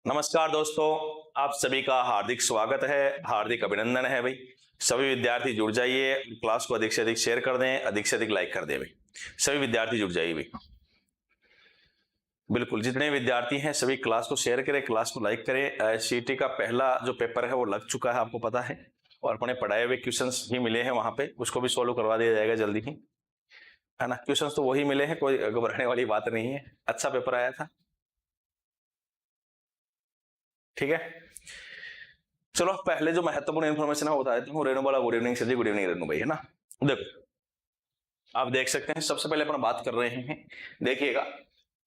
नमस्कार दोस्तों, आप सभी का हार्दिक स्वागत है, हार्दिक अभिनंदन है भाई। सभी विद्यार्थी जुड़ जाइए, क्लास को अधिक से अधिक शेयर कर दें, अधिक से अधिक लाइक कर दें भाई। सभी विद्यार्थी जुड़ जाइए भाई। बिल्कुल, जितने विद्यार्थी हैं सभी क्लास को शेयर करें, क्लास को लाइक करें। सीटी का पहला जो पेपर है वो लग चुका है, आपको पता है, और अपने पढ़ाए हुए क्वेश्चंस भी मिले हैं वहां पे, उसको भी सोल्व करवा दिया जाएगा जल्दी ही, है ना। क्वेश्चंस तो वही मिले हैं, कोई घबराने वाली बात नहीं है। अच्छा पेपर आया था, ठीक है। चलो पहले जो महत्वपूर्ण इन्फॉर्मेशन है वो बता देता हूँ। रेणु वाला good evening sir ji, good evening Renu भाई, है ना। देखो आप देख सकते हैं, सबसे पहले अपन बात कर रहे हैं, देखिएगा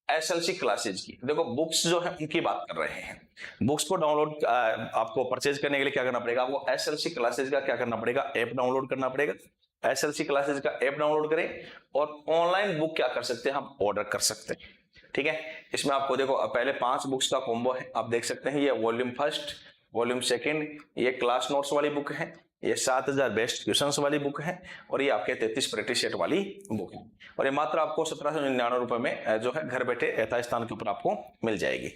एसएलसी क्लासेज की। देखो बुक्स जो है उनकी बात कर रहे हैं। बुक्स को डाउनलोड आपको परचेज करने के लिए क्या करना पड़ेगा, आपको एसएलसी क्लासेज का क्या करना पड़ेगा, ऐप डाउनलोड करना पड़ेगा। एसएलसी क्लासेज का ऐप डाउनलोड करें और ऑनलाइन बुक क्या कर सकते हैं, हम ऑर्डर कर सकते हैं, ठीक है। इसमें आपको देखो पहले 5 बुक्स का कॉम्बो है, आप देख सकते हैं। ये वॉल्यूम फर्स्ट, वॉल्यूम सेकंड, ये क्लास नोट्स वाली बुक है, ये 7000 बेस्ट क्वेश्चंस वाली बुक है, और ये आपके 33 प्रैक्टिस सेट वाली बुक है। और ये मात्र आपको 1799 रुपए में जो है घर बैठे यथास्थान के ऊपर आपको मिल जाएगी।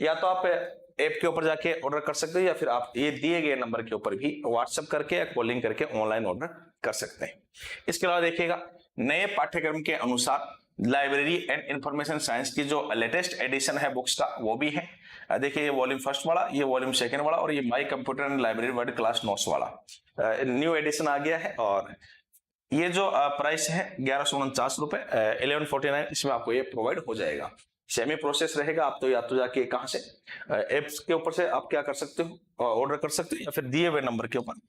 या तो आप ऐप के ऊपर जाके ऑर्डर कर सकते हो, या फिर आप ये दिए गए नंबर के ऊपर भी व्हाट्सएप करके या कॉलिंग करके ऑनलाइन ऑर्डर कर सकते हैं। इसके अलावा देखिएगा नए पाठ्यक्रम के अनुसार लाइब्रेरी एंड इंफॉर्मेशन साइंस की जो लेटेस्ट एडिशन है बुक्स का वो भी है। देखिए ये वॉल्यूम फर्स्ट वाला, ये वॉल्यूम सेकंड वाला, और ये my computer and library world class notes वाला न्यू एडिशन आ गया है। और ये जो प्राइस है 1149 रुपए, 1149, इसमें आपको ये प्रोवाइड हो जाएगा। सेमी प्रोसेस रहेगा, आप तो या तो जाके कहां से एप्स के ऊपर से आप क्या कर सकते हो, ऑर्डर कर सकते हो, या फिर दिए हुए नंबर के ऊपर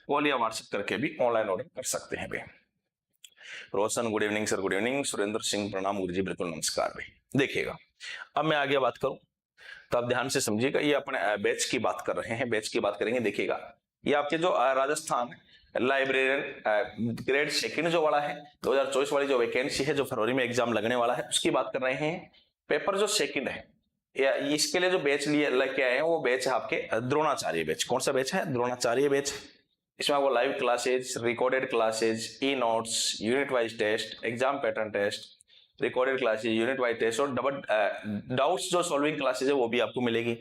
कॉल या व्हाट्सएप करके भी ऑनलाइन ऑर्डर कर सकते हैं भाई। Roshan good evening sir, good evening. Surendra Singh प्रणाम गुरु जी, बिल्कुल नमस्कार भाई। देखिएगा अब मैं आगे बात करूं तो आप ध्यान से समझिएगा। ये अपने बैच की बात कर रहे हैं, बैच की बात करेंगे। देखिएगा ये आपके जो राजस्थान लाइब्रेरियन ग्रेड सेकंड जो वाला है 2024 वाली जो वैकेंसी है, जो फरवरी में एग्जाम लगने वाला है, उसकी बात कर रहे हैं। पेपर जो सेकंड है या इसके लिए जो बैच लिए लेके आए हैं वो बैच है आपके द्रोणाचार्य बैच। कौन सा बैच है, द्रोणाचार्य बैच। इसमें आपको live classes, recorded classes, e notes, unit wise test, exam pattern test, recorded classes, unit wise test, और डबल डाउट्स जो सॉल्विंग क्लासेज है वो भी आपको मिलेगी।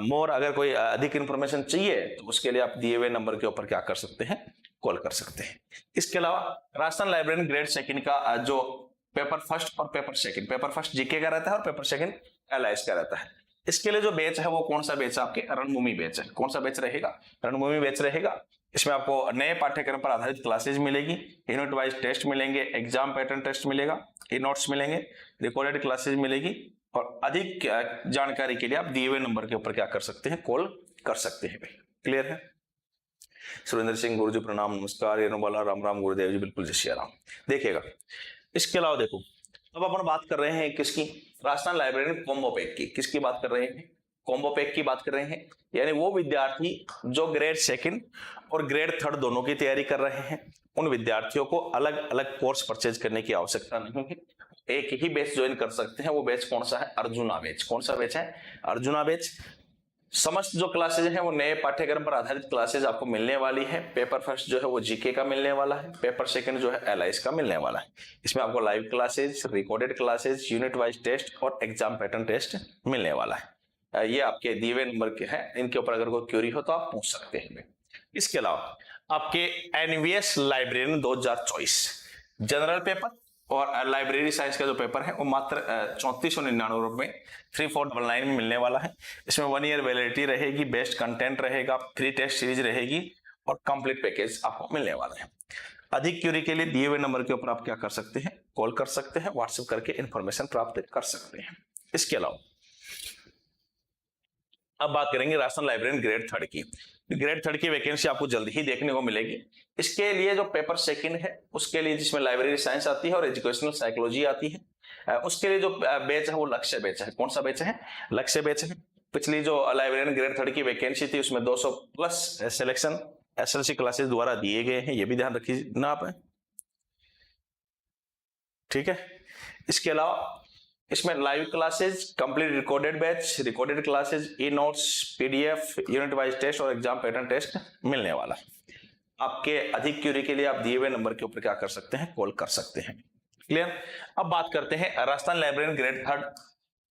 मोर अगर कोई अधिक इंफॉर्मेशन चाहिए तो उसके लिए आप दिए हुए नंबर के ऊपर क्या कर सकते हैं, कॉल कर सकते हैं। इसके अलावा राजस्थान लाइब्रेरियन ग्रेड सेकंड का जो पेपर फर्स्ट और paper second, paper first GK का रहता है और पेपर सेकंड एलआईएस का रहता है। इसके लिए जो बैच है वो कौन सा बैच है, आपके रणभूमि बैच है। कौन सा बैच रहेगा, रणभूमि बैच रहेगा। इसमें आपको नए पाठ्यक्रम पर आधारित क्लासेज मिलेगी, यूनिट वाइज टेस्ट मिलेंगे, एग्जाम पैटर्न टेस्ट मिलेगा, ई नोट्स मिलेंगे, रिकॉर्डेड क्लासेज मिलेगी, और अधिक जानकारी के लिए आप दिए हुए नंबर के ऊपर क्या कर सकते हैं, कॉल कर सकते हैं भाई। क्लियर है। सुरेंद्र सिंह गुरुजी प्रणाम नमस्कार। रेणुबाला राम राम गुरुदेव जी, बिल्कुल जय श्री राम। देखिएगा इसके अलावा देखो अब अपन बात कर रहे हैं किसकी, राजस्थान लाइब्रेरी कॉम्बो पैक की। किसकी बात कर रहे हैं, कॉम्बो पैक की बात कर रहे हैं। यानी वो विद्यार्थी जो ग्रेड सेकंड और ग्रेड थर्ड दोनों की तैयारी कर रहे हैं, उन विद्यार्थियों को अलग अलग कोर्स परचेज करने की आवश्यकता नहीं है, एक ही बैच ज्वाइन कर सकते हैं। वो बैच कौन सा है, अर्जुना बैच। कौन सा बैच है, अर्जुना बैच। समस्त जो क्लासेज हैं वो नए पाठ्यक्रम पर आधारित क्लासेज आपको मिलने वाली है। पेपर फर्स्ट जो है वो जीके का मिलने वाला है, पेपर सेकंड जो है एलआईएस का मिलने वाला है। इसमें आपको live classes, recorded classes, unit wise test और एग्जाम पैटर्न टेस्ट मिलने वाला है। ये आपके दिए हुए नंबर के हैं, इनके ऊपर अगर कोई क्वेरी हो तो आप पूछ सकते हैं। इसके अलावा आपके एनवीएस लाइब्रेरियन 2024 जनरल पेपर और लाइब्रेरी साइंस का जो पेपर है वो मात्र 3499 रुपए में 3499 में मिलने वाला है। इसमें 1 ईयर वैलिडिटी रहेगी, बेस्ट कंटेंट रहेगा, फ्री टेस्ट सीरीज रहेगी, और कंप्लीट पैकेज आपको मिलने वाला है। अधिक क्यूरी के लिए दिए हुए नंबर के ऊपर आप क्या कर सकते हैं, कॉल कर सकते हैं, व्हाट्सएप करके इंफॉर्मेशन प्राप्त कर सकते हैं। इसके अलावा अब बात करेंगे राजस्थान लाइब्रेरियन ग्रेड थर्ड की। ग्रेड थर्ड की वैकेंसी आपको जल्द ही देखने को मिलेगी। इसके लिए जो पेपर सेकंड है उसके लिए, जिसमें लाइब्रेरी साइंस आती है और एजुकेशनल साइकोलॉजी आती है, उसके लिए जो बैच है वो लक्ष्य बैच है। कौन सा बैच है, लक्ष्य बैच है। पिछली जो लाइब्रेरियन ग्रेड थर्ड की वैकेंसी थी उसमें 200 प्लस सिलेक्शन एसएलसी क्लासेस द्वारा दिए गए हैं, ये भी ध्यान रखिए ना आप, ठीक है। इसके अलावा इसमें live classes, complete recorded batch, recorded classes, e notes, PDF, unit wise test और एग्जाम पैटर्न टेस्ट मिलने वाला है। आपके अधिक क्यूरी के लिए आप दिए हुए नंबर के ऊपर क्या कर सकते हैं, कॉल कर सकते हैं। क्लियर। अब बात करते हैं Rajasthan librarian grade third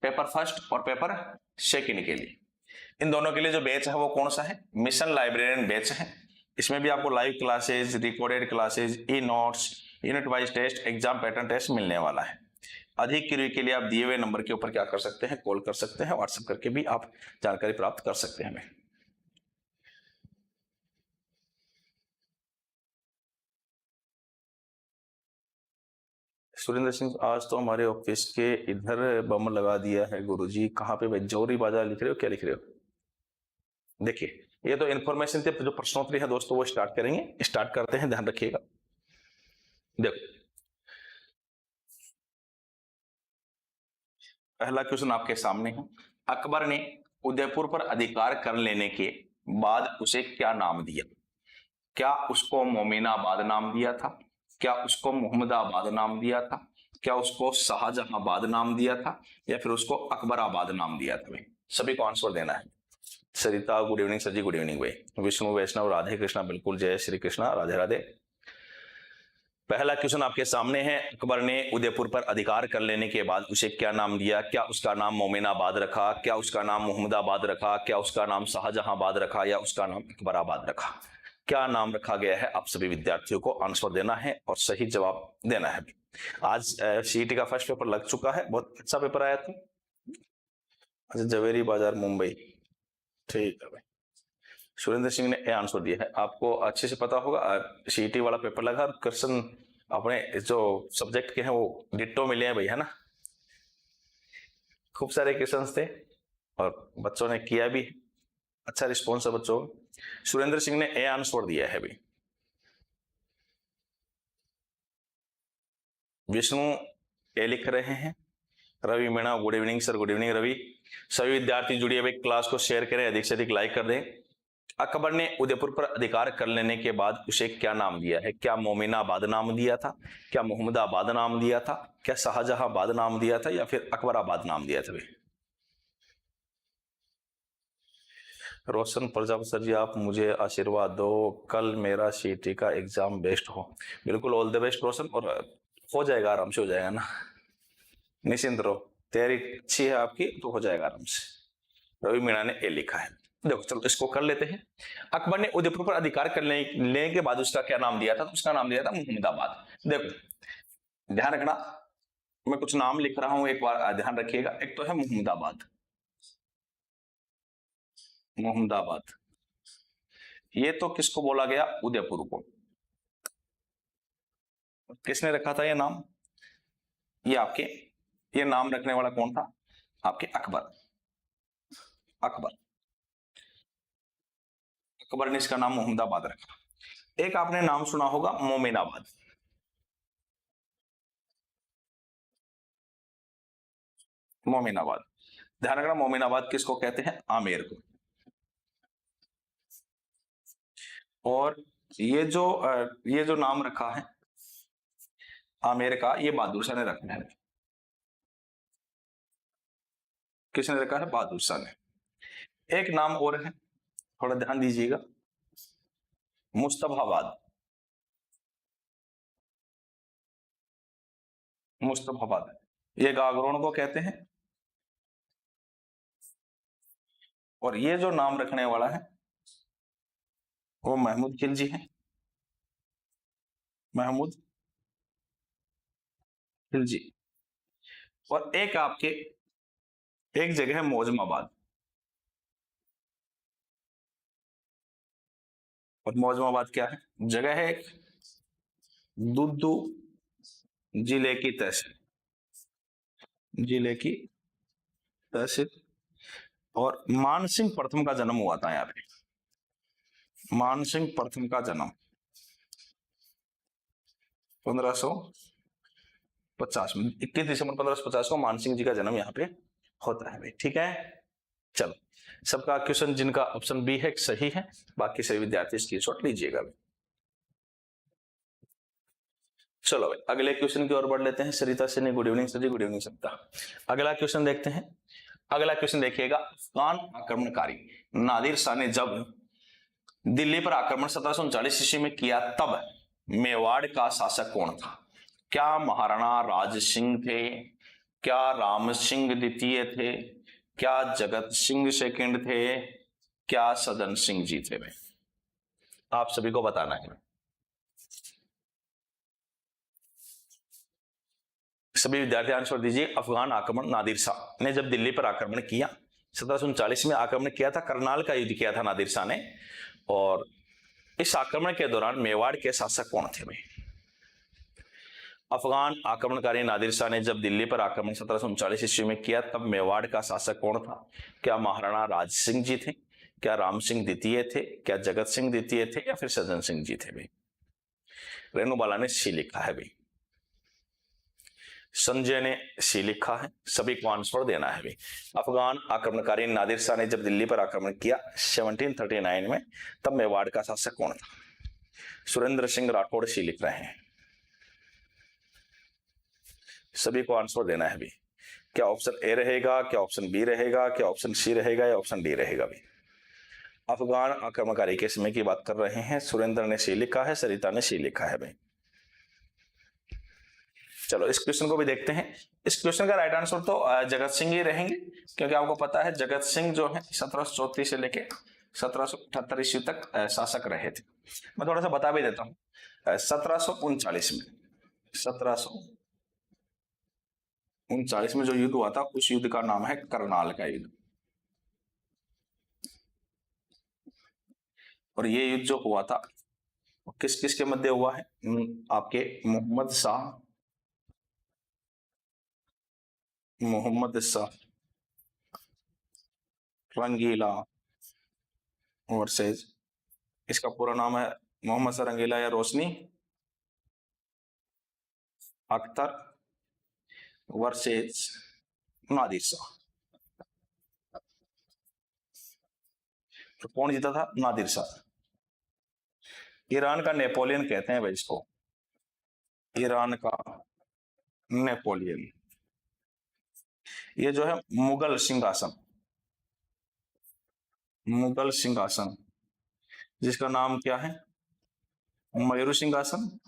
paper first और पेपर सेकंड के लिए। इन दोनों के लिए जो बैच है वो कौन सा है, मिशन लाइब्रेरियन बैच है। इसमें भी आपको live classes, recorded classes, e notes, unit wise test, exam pattern test मिलने वाला है। अधिक क्वेरी के लिए आप दिए हुए नंबर के ऊपर क्या कर सकते हैं, कॉल कर सकते हैं, व्हाट्सएप करके भी आप जानकारी प्राप्त कर सकते हैं हमें। सुरेंद्र सिंह, आज तो हमारे ऑफिस के इधर बम लगा दिया है गुरुजी। कहाँ पे भाई, जौहरी बाजार लिख रहे हो, क्या लिख रहे हो? देखिए, ये तो इन्फॉर्मेशन थे, जो प्रश्नोत्तरी है दोस्तों वो स्टार्ट करेंगे, स्टार्ट करते हैं, ध्यान रखिएगा। देखो, पहला क्वेश्चन आपके सामने है। अकबर ने उदयपुर पर अधिकार कर लेने के बाद उसे क्या नाम दिया? क्या उसको मोमिनाबाद नाम दिया था, क्या उसको मोहम्मदाबाद नाम दिया था, क्या उसको शाहजहांबाद नाम दिया था, या फिर उसको अकबराबाद नाम दिया था? भाई सभी को आंसर देना है। सरिता, good evening sir ji, good evening भाई। विष्णु वैष्णव, राधे कृष्णा, बिल्कुल, जय श्री कृष्णा, राधे राधे। पहला क्वेश्चन आपके सामने है। अकबर ने उदयपुर पर अधिकार कर लेने के बाद उसे क्या नाम दिया? क्या उसका नाम मोमिनाबाद रखा, क्या उसका नाम मोहम्मदाबाद रखा, क्या उसका नाम शाहजहांबाद रखा, या उसका नाम अकबराबाद रखा? क्या नाम रखा गया है? आप सभी विद्यार्थियों को आंसर देना है और सही जवाब देना है। आज सीईटी का फर्स्ट पेपर लग चुका है, बहुत अच्छा पेपर आया था। अच्छा, जवेरी बाजार मुंबई, ठीक है भाई। सुरेंद्र सिंह ने आंसर दिया है। आपको अच्छे से पता होगा, सीईटी वाला पेपर लगा, क्वेश्चन अपने जो सब्जेक्ट के हैं वो डिट्टो मिले हैं भाई, है ना। खूब सारे क्वेश्चन थे और बच्चों ने किया भी, अच्छा रिस्पॉन्स है बच्चों। सुरेंद्र सिंह ने आंसर दिया है भाई। विष्णु ए लिख रहे हैं। Ravi Meena, good evening sir, good evening Ravi. सभी विद्यार्थी जुड़िए भाई, क्लास को शेयर करें, अधिक से अधिक लाइक कर दें। अकबर ने उदयपुर पर अधिकार कर लेने के बाद उसे क्या नाम दिया है? क्या मोमिनाबाद नाम दिया था, क्या मोहम्मदाबाद नाम दिया था, क्या शाहजहांबाद नाम दिया था, या फिर अकबराबाद नाम दिया था भाई? रोशन प्रजापति सर जी, आप मुझे आशीर्वाद दो, कल मेरा सीईटी का एग्जाम बेस्ट हो। बिल्कुल, ऑल द बेस्ट रोशन, और हो जाएगा, आराम से हो जाएगा ना, निश्चिंत रहो, तैयारी अच्छी है आपकी तो हो जाएगा आराम से। रवि मीणा ने ए लिखा है। देखो चलो इसको कर लेते हैं। अकबर ने उदयपुर पर अधिकार कर लेने के बाद उसका क्या नाम दिया था? तो उसका नाम दिया था मोहम्मदाबाद। देखो ध्यान रखना, मैं कुछ नाम लिख रहा हूं, एक बार ध्यान रखिएगा। एक तो है मोहम्मदाबाद, मोहम्मदाबाद, ये तो किसको बोला गया? उदयपुर को। किसने रखा था ये नाम? ये नाम रखने वाला कौन था? आपके अकबर। अकबर ने इसका नाम मोहम्मदाबाद रखा। एक आपने नाम सुना होगा मोमिनाबाद। मोमिनाबाद, ध्यान रखना, मोमिनाबाद किसको कहते हैं? आमेर को। और ये जो नाम रखा है आमेर का, ये बहादुर शाह ने रखा है। किसने रखा है? बहादुर शाह ने। एक नाम और है, थोड़ा ध्यान दीजिएगा, मुस्तफाबाद। मुस्तफाबाद, ये गागरोन को कहते हैं। और ये जो नाम रखने वाला है वो महमूद खिलजी है। महमूद खिलजी। और एक जगह है मौजमाबाद, और मौजमाबाद क्या है? जगह है एक, दुद्दू जिले की तहसील, और मानसिंह प्रथम का जन्म हुआ था यहाँ पे। मानसिंह प्रथम का जन्म 1550 में, 21 दिसंबर 1550 को मानसिंह जी का जन्म यहाँ पे होता है भाई। ठीक है, चलो सबका क्वेश्चन जिनका ऑप्शन बी है सही है, बाकी सभी विद्यार्थी स्क्रीनशॉट लीजिएगा भाई। चलो भाई अगले क्वेश्चन की ओर बढ़ लेते हैं। सरिता Sinha, good evening sir ji, good evening सरिता। अगला क्वेश्चन देखते हैं। अगला क्वेश्चन देखिएगा, अफगान आक्रमणकारी नादिर शाह ने जब दिल्ली पर आक्रमण 1739 ईस्वी में किया तब मेवाड़ का शासक कौन था? क्या महाराणा राज सिंह थे, क्या राम सिंह द्वितीय थे, क्या जगत सिंह सेकंड थे, क्या सज्जन सिंह जी थे भाई? आप सभी को बताना है। सभी विद्यार्थी आंसर दीजिए। अफगान आक्रमण, नादिर शाह ने जब दिल्ली पर आक्रमण किया 1739 में आक्रमण किया था, करनाल का युद्ध किया था नादिर शाह ने। और इस आक्रमण के दौरान मेवाड़ के शासक कौन थे भाई? अफगान आक्रमणकारी नादिर शाह ने जब दिल्ली पर आक्रमण 1739 ईस्वी में किया, तब मेवाड़ का शासक कौन था? क्या महाराणा राज सिंह जी थे, क्या राम सिंह द्वितीय थे, क्या जगत सिंह द्वितीय थे, या फिर सज्जन सिंह जी थे भाई? रेणुबाला ने सी लिखा है भाई, संजय ने सी लिखा है। सभी को आंसर देना है भाई। अफगान आक्रमणकारी नादिर शाह ने जब दिल्ली पर आक्रमण किया 1739 में, तब मेवाड़ का शासक कौन था? सुरेंद्र सिंह राठौड़ सी लिख रहे हैं। सभी को आंसर देना है भाई। क्या ऑप्शन ए रहेगा, क्या ऑप्शन बी रहेगा, क्या ऑप्शन सी रहेगा, या ऑप्शन डी रहेगा भाई? अफगान आक्रमणकारी के समय की बात कर रहे हैं। सुरेंद्र ने सी लिखा है, सरिता ने सी लिखा है भाई। चलो इस क्वेश्चन को भी देखते हैं। इस क्वेश्चन का राइट आंसर तो जगत सिंह ही रहेंगे, क्योंकि आपको पता है जगत सिंह जो है 1734 से लेके 1778 ईस्वी तक शासक रहे थे। मैं थोड़ा सा बता भी देता हूँ। 1739 में 1739 में जो युद्ध हुआ था, उस युद्ध का नाम है करनाल का युद्ध। और ये युद्ध जो हुआ था किस किस के मध्य हुआ है? आपके मोहम्मद शाह रंगीला वर्सेज, इसका पूरा नाम है मोहम्मद शाह रंगीला या रोशनी अख्तर वर्सेज नादिर शाह। तो कौन जीता था? नादिर शाह। ईरान का नेपोलियन कहते हैं भाई इसको, ईरान का नेपोलियन। ये जो है मुगल सिंहासन, जिसका नाम क्या है? मयूर सिंहासन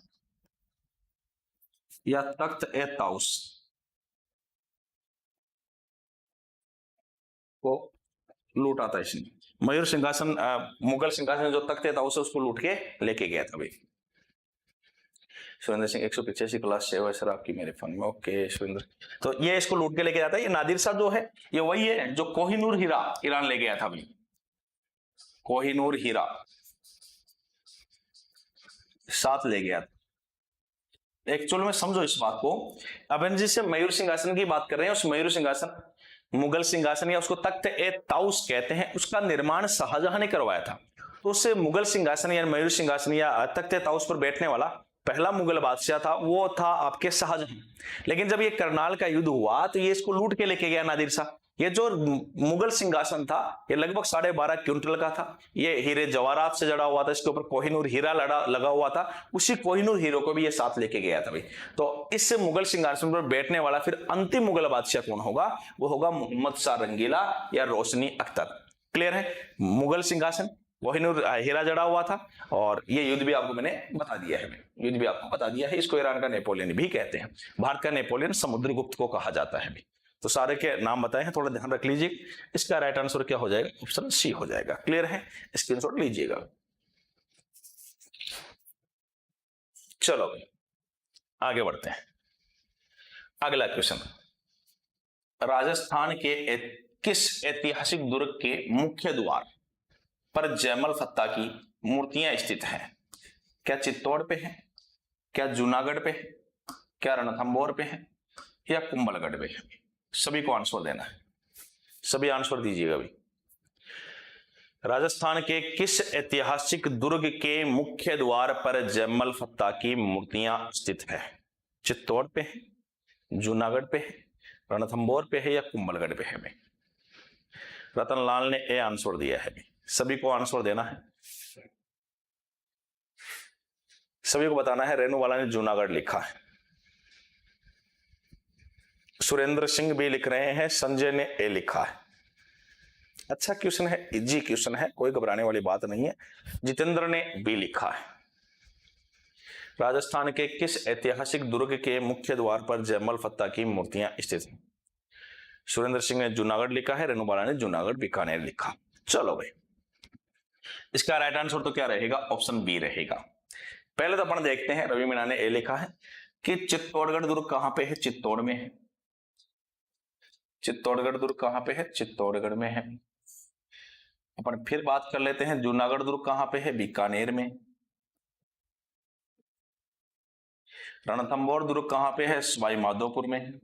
या तख्त ए ताउस को लूटा था इसने। मयूर सिंहासन, मुगल सिंहासन जो तख्त ए ताउस है उसको लूट के लेके गया था भाई। सुरेंद्र सिंह 185 क्लास सेव है सर आपकी मेरे फोन में। ओके सुरेंद्र, तो ये इसको लूट के लेके जाता है। ये नादिर शाह जो है ये वही है जो कोहिनूर हीरा ईरान ले गया था भाई। कोहिनूर हीरा साथ ले गया था। एक्चुअल में समझो इस बात को, अब जिससे मयूर सिंहासन की बात कर रहे हैं, उस मयूर सिंहासन, मुगल सिंहासन या उसको तख्त ए ताउस कहते हैं, उसका निर्माण शाहजहां ने करवाया था। तो उससे मुगल सिंहासन या मयूर सिंहासन या तख्त ए ताउस पर बैठने वाला पहला मुगल बादशाह था, वो था आपके शाहजहां। लेकिन जब ये करनाल का युद्ध हुआ तो ये इसको लूट के लेके गया नादिर शाह। ये जो मुगल सिंहासन था ये लगभग 12.5 क्विंटल का था। ये हीरे जवाहरात से जड़ा हुआ था, इसके ऊपर कोहिनूर हीरा लगा हुआ था। उसी कोहिनूर हीरो को भी ये साथ लेके गया था भाई। तो इससे मुगल सिंहासन पर बैठने वाला फिर अंतिम मुगल बादशाह कौन होगा? वो होगा मोहम्मद शाह रंगीला या रोशनी अख्तर। क्लियर है? मुगल सिंहासन, कोहिनूर हीरा जड़ा हुआ था, और ये युद्ध भी आपको मैंने बता दिया है। युद्ध भी आपको बता दिया है। इसको ईरान का नेपोलियन भी कहते हैं। भारत का नेपोलियन समुद्रगुप्त को कहा जाता है। तो सारे के नाम बताए हैं, थोड़ा ध्यान रख लीजिए। इसका राइट आंसर क्या हो जाएगा? ऑप्शन सी हो जाएगा। क्लियर है? स्क्रीनशॉट लीजिएगा। चलो आगे बढ़ते हैं। अगला क्वेश्चन, राजस्थान के किस ऐतिहासिक दुर्ग के मुख्य द्वार पर जयमल फत्ता की मूर्तियां स्थित हैं? क्या चित्तौड़ पे है, क्या जूनागढ़ पे है, क्या रणथंभौर पे है, या कुंभलगढ़ पे है? सभी को आंसर देना है। सभी आंसर दीजिएगा भाई। राजस्थान के किस ऐतिहासिक दुर्ग के मुख्य द्वार पर जयमल फत्ता की मूर्तियां स्थित है? चित्तौड़ पे है, जूनागढ़ पे है, रणथंभौर पे है, या कुंभलगढ़ पे है? रतनलाल ने ए आंसर दिया है। सभी को आंसर देना है। सभी को बताना है। रेणुवाला ने जूनागढ़ लिखा है। सुरेंद्र सिंह भी लिख रहे हैं। संजय ने ए लिखा है। अच्छा क्वेश्चन है, इजी क्वेश्चन है, कोई घबराने वाली बात नहीं है। जितेंद्र ने बी लिखा है। राजस्थान के किस ऐतिहासिक दुर्ग के मुख्य द्वार पर जयमल फत्ता की मूर्तियां स्थित हैं? सुरेंद्र सिंह ने जूनागढ़ लिखा है, रेणु बाला ने जूनागढ़ बीकानेर लिखा। चलो भाई, इसका राइट आंसर तो क्या रहेगा? ऑप्शन बी रहेगा। पहले तो अपन देखते हैं, रवि मीणा ने ए लिखा है कि चित्तौड़गढ़ दुर्ग कहां पे है? चित्तौड़ में है। चित्तौड़गढ़ दुर्ग कहां पे है? चित्तौड़गढ़ में है। अपन फिर बात कर लेते हैं, जूनागढ़ दुर्ग कहां पे है? बीकानेर में। रणथंभौर दुर्ग कहां पे है? सवाई माधोपुर में।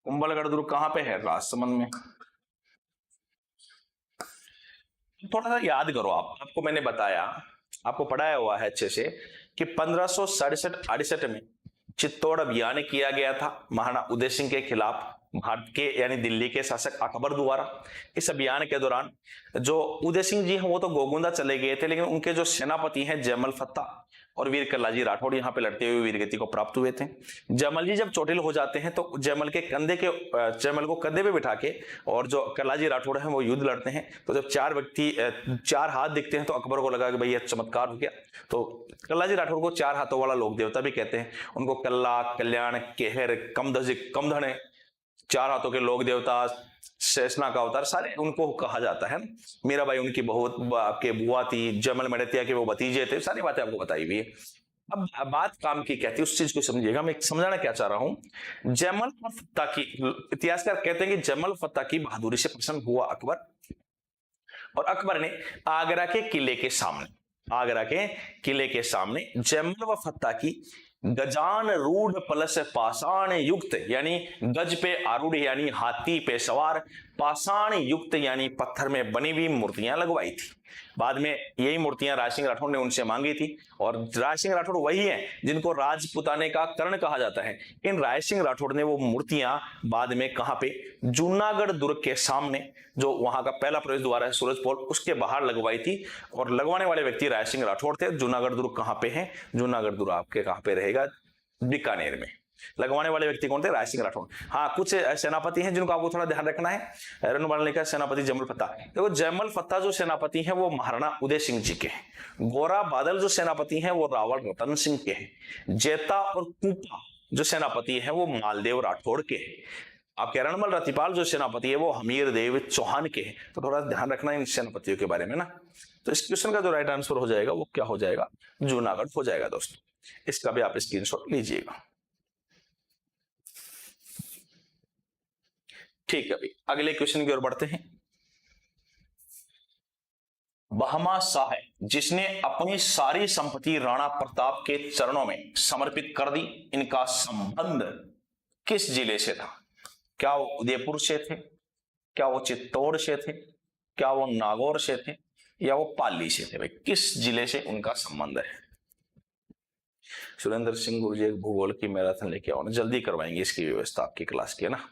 कुंभलगढ़ दुर्ग कहां पे है? राजसमंद में। थोड़ा सा याद करो, आपको मैंने बताया, आपको पढ़ाया हुआ है अच्छे से कि 1567-68 में चित्तौड़ अभियान किया गया था महाराणा उदय सिंह के खिलाफ, भारत के यानी दिल्ली के शासक अकबर द्वारा। इस अभियान के दौरान जो उदय सिंह जी हैं वो तो गोगुंदा चले गए थे, लेकिन उनके जो सेनापति हैं जयमल फत्ता और वीर कल्लाजी राठौड़ यहाँ पे लड़ते हुए वीरगति को प्राप्त हुए थे। जयमल जी जब चोटिल हो जाते हैं तो जयमल को कंधे पे बिठा के और जो कल्लाजी राठौड़ हैं वो युद्ध लड़ते हैं। तो जब चार हाथ दिखते हैं तो अकबर को लगा कि भाई ये चमत्कार हो गया। तो कल्लाजी राठौड़ को 4 हाथों वाला लोक देवता भी कहते हैं। उनको कल्ला, कल्याण, केहर, कमधन 4 हाथों के लोक देवता, शेषनाग का अवतार, सारे उनको कहा जाता है। मीराबाई उनकी बहुत आपके बुआ थी, जयमल मेड़तिया के वो भतीजे थे, सारी बातें आपको बताई हुई है। अब बात काम की कहती है, उस चीज को समझिएगा। मैं समझाना क्या चाह रहा हूं, जयमल और फत्ता की, इतिहासकार कहते हैं कि जयमल फत्ता की बहादुरी से प्रसन्न हुआ अकबर, और अकबर ने आगरा के किले के सामने जयमल व फत्ता की गजान रूढ़ पलस पाषाण युक्त, यानी गज पे आरूढ़ यानी हाथी पे सवार, पाषाण युक्त यानी पत्थर में बनी हुई मूर्तियां लगवाई थी। बाद में यही मूर्तियां राज सिंह राठौड़ ने उनसे मांगी थी, और राज सिंह राठौड़ वही हैं जिनको राजपुताने का कर्ण कहा जाता है। इन राज सिंह राठौड़ ने वो मूर्तियां बाद में कहां पे? जूनागढ़ दुर्ग के सामने, जो वहां का पहला प्रवेश द्वार है सूरजपोल, उसके बाहर लगवाई थी, और लगवाने वाले व्यक्ति राज सिंह राठौड़ थे। जूनागढ़ दुर्ग कहां पे है? जूनागढ़ दुर्ग आपके कहां पे रहेगा? बीकानेर में। लगवाने वाले व्यक्ति कौन थे? राज सिंह राठौड़। हाँ, कुछ सेनापति हैं जिनको आपको थोड़ा ध्यान रखना है। रेणु बाला ने लिखा सेनापति जयमल फत्ता। देखो जयमल फत्ता जो सेनापति हैं वो महाराणा उदय सिंह जी के हैं। गोरा बादल जो सेनापति हैं वो रावल रतन सिंह के हैं। जेता और कुपा जो सेनापति हैं वो मालदेव राठौड़ के हैं। आपके रणमल रतिपाल जो सेनापति है वो हमीर देव चौहान के हैं। तो थोड़ा ध्यान रखना इन सेनापतियों के बारे में ना। तो इस क्वेश्चन का जो राइट आंसर हो जाएगा वो क्या हो जाएगा? जूनागढ़ हो जाएगा दोस्तों। इसका भी आप स्क्रीनशॉट लीजिएगा। ठीक है भाई, अगले क्वेश्चन की ओर बढ़ते हैं। बहमा शाह है जिसने अपनी सारी संपत्ति राणा प्रताप के चरणों में समर्पित कर दी, इनका संबंध किस जिले से था? क्या वो उदयपुर से थे? क्या वो चित्तौड़ से थे? क्या वो नागौर से थे? या वो पाली से थे? भाई किस जिले से उनका संबंध है? सुरेंद्र सिंह गुरुजी एक भूगोल की मैराथन लेके आओ ना, जल्दी करवाएंगे इसकी व्यवस्था आपकी क्लास की, है ना।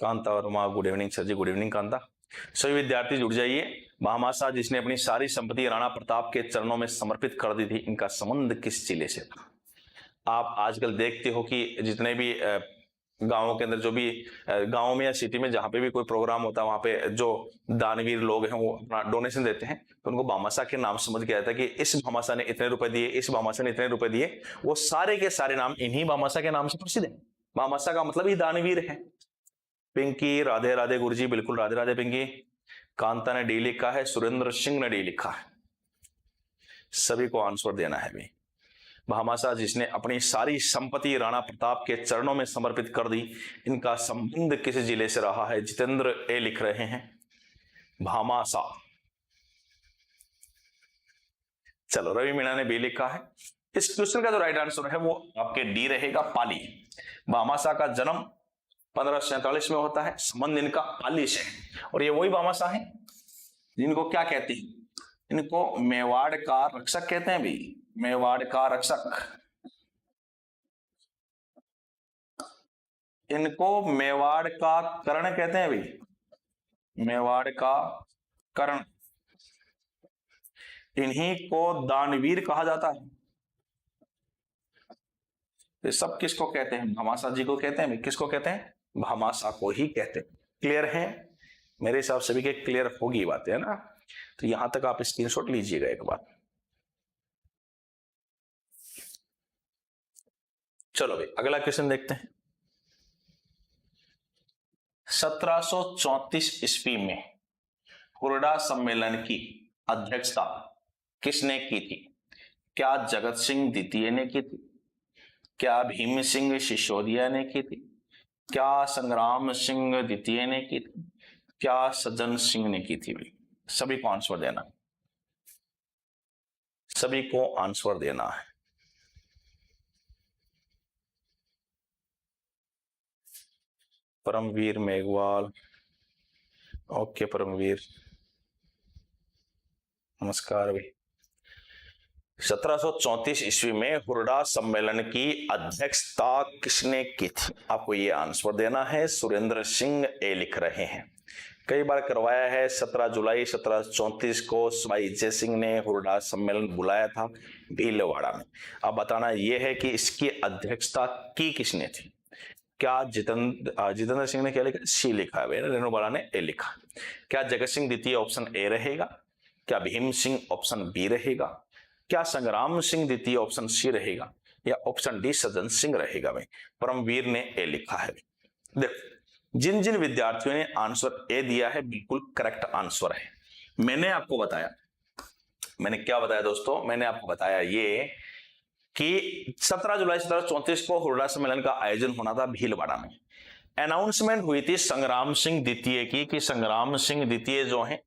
Kanta Verma, good evening sir ji. Good evening Kanta. सभी विद्यार्थी जुड़ जाइए। बहमा शाह जिसने अपनी सारी संपत्ति राणा प्रताप के चरणों में समर्पित कर दी थी, इनका संबंध किस जिले से था? आप आजकल देखते हो कि जितने भी गांवों के अंदर, जो भी गांव में या सिटी में जहां पे भी कोई प्रोग्राम होता है, वहां पे जो दानवीर लोग हैं वो अपना डोनेशन देते हैं, तो उनको भामाशाह के नाम समझ के आता है कि इस भामाशाह ने इतने रुपए दिए, इस भामाशाह ने इतने रुपए दिए। वो सारे के सारे नाम इन्हीं भामाशाह के नाम से प्रसिद्ध है। भामाशाह का मतलब ही दानवीर है। पिंकी राधे राधे गुरुजी, बिल्कुल राधे राधे पिंकी। कांता ने डी लिखा है, सुरेंद्र सिंह ने डी लिखा है। सभी को आंसर देना है भाई। भामाशाह जिसने अपनी सारी संपत्ति राणा प्रताप के चरणों में समर्पित कर दी, इनका संबंध किस जिले से रहा है? जितेंद्र ए लिख रहे हैं भामाशाह। चलो, रवि मीणा ने बी लिखा है। इस क्वेश्चन का जो राइट आंसर है वो आपके डी रहेगा, पाली। भामाशाह का जन्म 1547 में होता है, संबंध इनका पाली से। और ये वही भामाशाह हैं जिनको क्या कहते हैं? इनको मेवाड़ का रक्षक कहते हैं भाई, मेवाड़ का रक्षक। इनको मेवाड़ का कर्ण कहते हैं भाई, मेवाड़ का कर्ण। इन्हीं को दानवीर कहा जाता है। ये सब किसको कहते हैं? भामाशाह जी को कहते हैं भाई। किसको कहते हैं? भामाशाह को ही कहते हैं। क्लियर है? मेरे हिसाब से भी के क्लियर होगी बातें, है ना। तो यहां तक आप स्क्रीनशॉट लीजिएगा एक बार। चलो भाई अगला क्वेश्चन देखते हैं। 1734 ईस्वी में हुरडा सम्मेलन की अध्यक्षता किसने की थी? क्या जगत सिंह द्वितीय ने की थी? क्या भीम सिंह सिसोदिया ने की थी? क्या संग्राम सिंह द्वितीय ने की थी? क्या सज्जन सिंह ने की थी? भाई सभी को आंसर देना, सभी को आंसर देना है। परमवीर मेघवाल, ओके परमवीर, नमस्कार भाई। 1734 ईस्वी में हुरडा सम्मेलन की अध्यक्षता किसने की थी? आपको ये आंसर देना है। सुरेंद्र सिंह ए लिख रहे हैं, कई बार करवाया है। 17 जुलाई 1734 को भाई जय सिंह ने हुरडा सम्मेलन बुलाया था भीलवाड़ा में। अब बताना यह है कि इसकी अध्यक्षता की किसने थी? क्या जितेंद्र सिंह ने क्या लिखा? सी लिखा है, रेणुबाला ने ए लिखा। क्या जगत सिंह द्वितीय ऑप्शन ए रहेगा? क्या भीम सिंह ऑप्शन बी रहेगा? क्या संग्राम सिंह द्वितीय ऑप्शन सी रहेगा? या ऑप्शन डी सज्जन सिंह रहेगा? भाई परमवीर ने ए लिखा है। देखो जिन जिन विद्यार्थियों ने आंसर ए दिया है बिल्कुल करेक्ट आंसर है। मैंने आपको बताया, मैंने क्या बताया दोस्तों? मैंने आपको बताया ये कि 17 जुलाई 1734 को हुरडा सम्मेलन का आयोजन होना था भीलवाड़ा में। अनाउंसमेंट हुई थी संग्राम सिंह द्वितीय की कि संग्राम सिंह द्वितीय जो है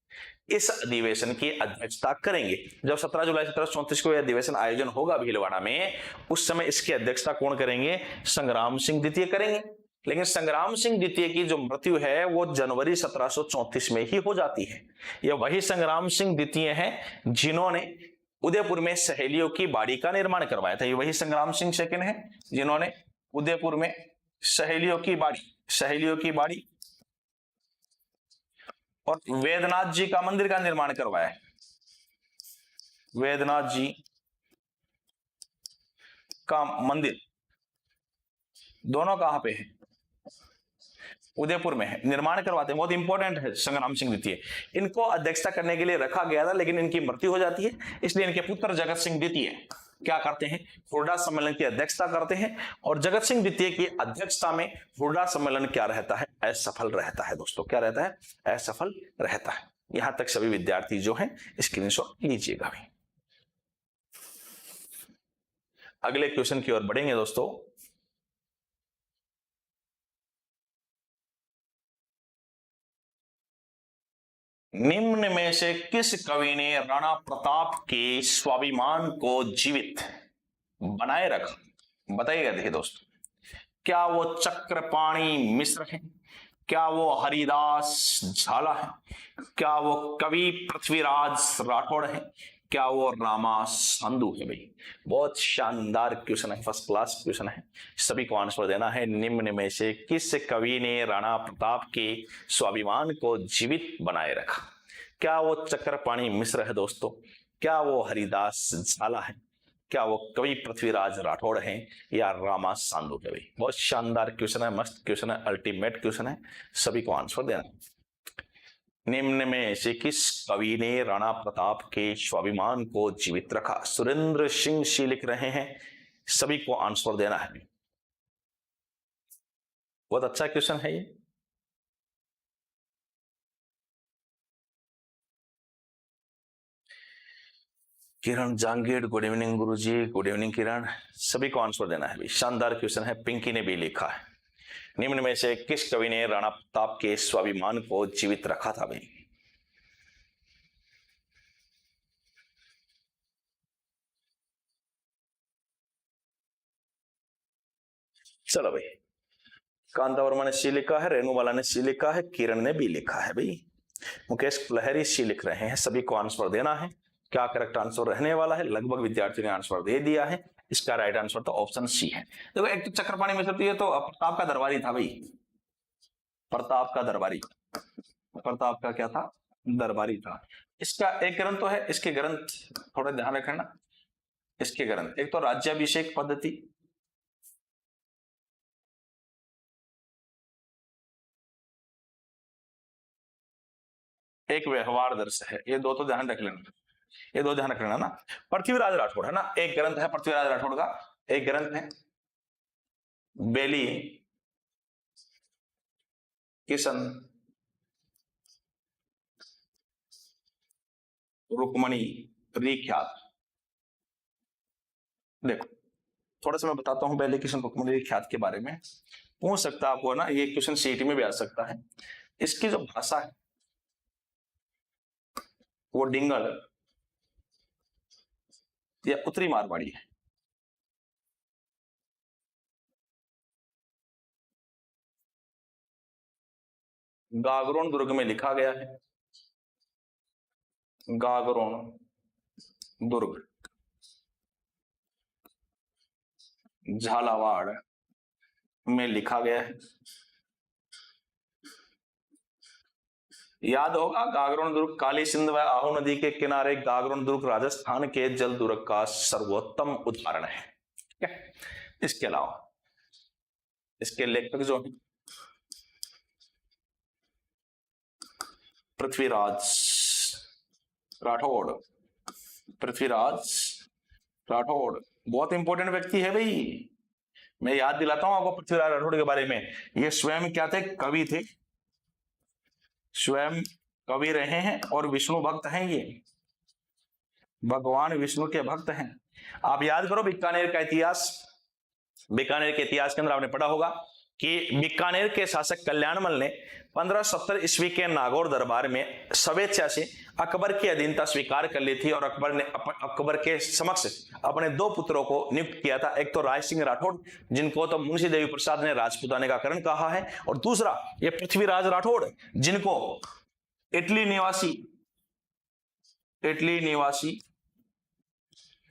इस अधिवेशन की अध्यक्षता करेंगे। जब 17 जुलाई 1734 को यह अधिवेशन आयोजन होगा भीलवाड़ा में, उस समय इसकी अध्यक्षता कौन करेंगे? संग्राम सिंह द्वितीय करेंगे। लेकिन संग्राम सिंह द्वितीय की जो मृत्यु है वो जनवरी 1734 में ही हो जाती है। यह वही संग्राम सिंह द्वितीय है जिन्होंने उदयपुर में सहेलियों की बाड़ी का निर्माण करवाया था। ये वही संग्राम सिंह सेकंड है जिन्होंने उदयपुर में सहेलियों की बाड़ी और वेदनाथ जी का मंदिर का निर्माण करवाया है। वेदनाथ जी का मंदिर दोनों कहां पे है? उदयपुर में है, निर्माण करवाते हैं। बहुत इंपॉर्टेंट है संग्राम सिंह द्वितीय। इनको अध्यक्षता करने के लिए रखा गया था लेकिन इनकी मृत्यु हो जाती है, इसलिए इनके पुत्र जगत सिंह द्वितीय क्या करते हैं? हुरडा सम्मेलन की अध्यक्षता करते हैं। और जगत सिंह द्वितीय की अध्यक्षता में हुरडा सम्मेलन क्या रहता है? असफल रहता है दोस्तों। क्या रहता है? असफल रहता है। यहां तक सभी विद्यार्थी जो हैं स्क्रीनशॉट लीजिएगा। अगले क्वेश्चन की ओर बढ़ेंगे दोस्तों। निम्न में से किस कवि ने राणा प्रताप के स्वाभिमान को जीवित बनाए रखा? बताइएगा। देखिए दोस्तों, क्या वो चक्रपाणि मिश्र है? क्या वो हरिदास झाला है? क्या वो कवि पृथ्वीराज राठौड़ है? क्या वो रामा सांधु है? भाई बहुत शानदार क्वेश्चन है, फर्स्ट क्लास क्वेश्चन है, सभी को आंसर देना है। निम्न में से किस कवि ने राणा प्रताप के स्वाभिमान को जीवित बनाए रखा? क्या वो चक्रपाणि मिश्र है दोस्तों? क्या वो हरिदास झाला है? क्या वो कवि पृथ्वीराज राठौड़ हैं? या रामा सांधु है? भाई बहुत शानदार क्वेश्चन है, मस्त क्वेश्चन है, अल्टीमेट क्वेश्चन है, सभी को आंसर देना। निम्न में से किस कवि ने राणा प्रताप के स्वाभिमान को जीवित रखा? सुरेंद्र सिंह सी लिख रहे हैं, सभी को आंसर देना है। बहुत अच्छा क्वेश्चन है ये। किरण जांगीर, गुड इवनिंग गुरुजी, गुड इवनिंग किरण, सभी को आंसर देना है। शानदार क्वेश्चन है, पिंकी ने भी लिखा है। निम्न में से किस कवि ने राणा प्रताप के स्वाभिमान को जीवित रखा था? भाई चलो भाई, कांता वर्मा ने सी लिखा है, रेणुबाला ने सी लिखा है, किरण ने भी लिखा है। भाई मुकेश लहरी सी लिख रहे हैं, सभी को आंसर देना है। क्या करेक्ट आंसर रहने वाला है? लगभग विद्यार्थियों ने आंसर दे दिया है। इसका राइट आंसर तो ऑप्शन सी है। देखो एक तो चक्रपाणि मिश्र तो ये तो प्रताप का दरबारी था भाई, प्रताप का दरबारी, प्रताप का क्या था? दरबारी था। इसका एक ग्रंथ तो है, इसके ग्रंथ थोड़ा ध्यान रखना। इसके ग्रंथ एक तो राज्याभिषेक पद्धति, एक व्यवहार दर्श है, ये दो तो ध्यान रख लेना, ये दो ध्यान रख लेना ना। पृथ्वीराज राठौड़ है ना, एक ग्रंथ है पृथ्वीराज राठौड़ का, एक ग्रंथ है बेली किशन रुक्मणी ख्यात। देखो थोड़ा सा मैं बताता हूं बेली किशन रुक्मणी ख्यात के बारे में, पूछ सकता है आपको ना, ये क्वेश्चन सीटी में भी आ सकता है। इसकी जो भाषा है वो डिंगल या उत्तरी मारवाड़ी है। गागरोन दुर्ग में लिखा गया है, गागरोन दुर्ग झालावाड़ में लिखा गया है। याद होगा गागरोन दुर्ग काली सिंध व आहू नदी के किनारे गागरोन दुर्ग राजस्थान के जल दुर्ग का सर्वोत्तम उदाहरण है। ठीक है, इसके अलावा इसके लेखक जो है पृथ्वीराज राठौड़, पृथ्वीराज राठौड़ बहुत इंपॉर्टेंट व्यक्ति है भाई। मैं याद दिलाता हूं आपको पृथ्वीराज राठौड़ के बारे में। ये स्वयं क्या थे? कवि थे, स्वयं कवि रहे हैं और विष्णु भक्त हैं। ये भगवान विष्णु के भक्त हैं। आप याद करो बीकानेर का इतिहास, बीकानेर के इतिहास के अंदर आपने पढ़ा होगा कि बीकानेर के शासक कल्याणमल ने 1570 ईस्वी के नागौर दरबार में स्वेच्छा से अकबर की अधीनता स्वीकार कर ली थी और अकबर ने अकबर के समक्ष अपने दो पुत्रों को नियुक्त किया था। एक तो राय सिंह राठौड़ जिनको तो मुंशी देवी प्रसाद ने राजपूताने का करण कहा है, और दूसरा ये पृथ्वीराज राठौड़ जिनको इटली निवासी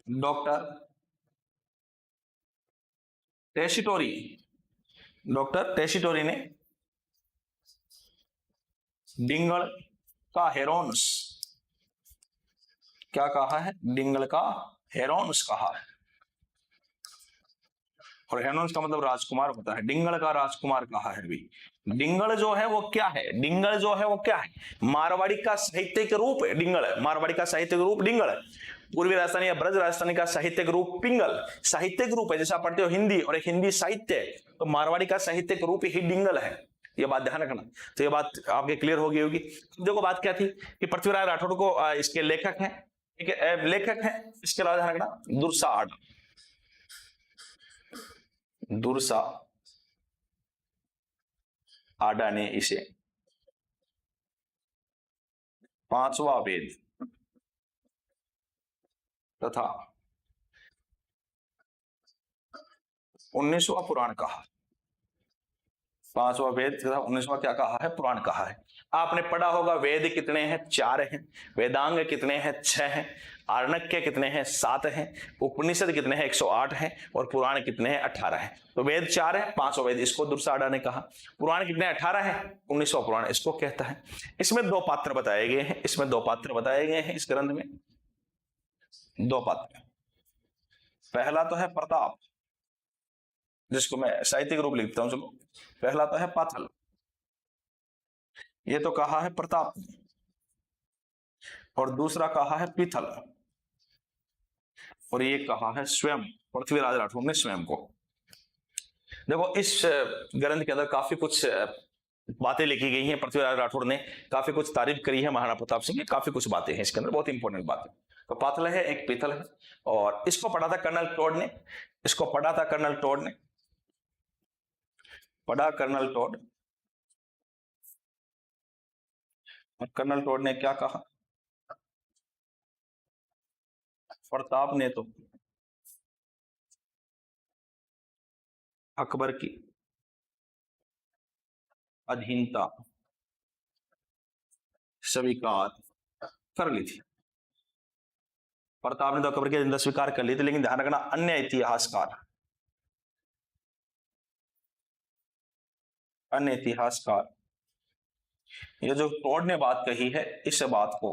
डॉक्टर टेसिटोरी ने डिंगल का हेरोन्स क्या कहा है? डिंगल का हेरोन्स कहा है। और हेरोन्स का मतलब राजकुमार होता है, डिंगल का राजकुमार कहा है भी। डिंगल जो है वो क्या है? डिंगल जो है वो क्या है? मारवाड़ी का साहित्यिक रूप है डिंगल, मारवाड़ी का साहित्यिक रूप डिंगल है। पूर्वी राजस्थानी या ब्रज राजस्थानी का साहित्यिक रूप पिंगल, साहित्यिक रूप है। जैसा पढ़ते हो हिंदी और एक हिंदी साहित्य, तो मारवाड़ी का साहित्यिक रूप ही डिंगल है। ये बात ध्यान रखना। तो ये बात आपके क्लियर हो गई होगी। देखो बात क्या थी कि पृथ्वीराज राठौड़ को इसके लेखक हैं, ठीक है, लेखक हैं। इसके अलावा ध्यान रखना दुर्सा आडा, दुर्सा आडा ने इसे पांचवा वेद तथा 19वां पुराण कहा। पांचवा वेद तथा 19वां क्या कहा है? पुराण कहा है। आपने पढ़ा होगा वेद कितने हैं? 4 हैं। वेदांग कितने हैं? 6 हैं। आरण्यक कितने हैं? 7 हैं। उपनिषद कितने हैं? 108 हैं। और पुराण कितने हैं? 18 हैं। तो वेद 4 है, 5वां वेद इसको दुर्सा आडा ने कहा। पुराण कितने? 18 है। 19वां पुराण इसको कहता है। इसमें 2 पात्र बताए गए हैं, इसमें 2 पात्र बताए गए हैं। इस ग्रंथ में 2 पात्र। पहला तो है प्रताप, जिसको मैं साहित्यिक रूप लिखता हूं। चलो, पहला तो है पाथल, ये तो कहा है प्रताप, और दूसरा कहा है पीथल, और ये कहा है स्वयं पृथ्वीराज राठौड़ ने स्वयं को। देखो इस ग्रंथ के अंदर काफी कुछ बातें लिखी गई हैं। पृथ्वीराज राठौड़ ने काफी कुछ तारीफ करी है महाराणा प्रताप सिंह की, काफी कुछ बातें हैं इसके अंदर, बहुत इंपॉर्टेंट बातें। तो पाथल है, एक पीथल है, और इसको पढ़ा था कर्नल टोड ने, इसको पढ़ा था कर्नल टोड ने, पढ़ा कर्नल टोड। और कर्नल टोड ने क्या कहा? प्रताप ने तो अकबर की अधीनता स्वीकार कर ली थी। प्रताप ने तो अकबर की अधीनता स्वीकार कर ली थी, लेकिन ध्यान रखना अन्य इतिहासकार ये जो टोड ने बात कही है, इस बात को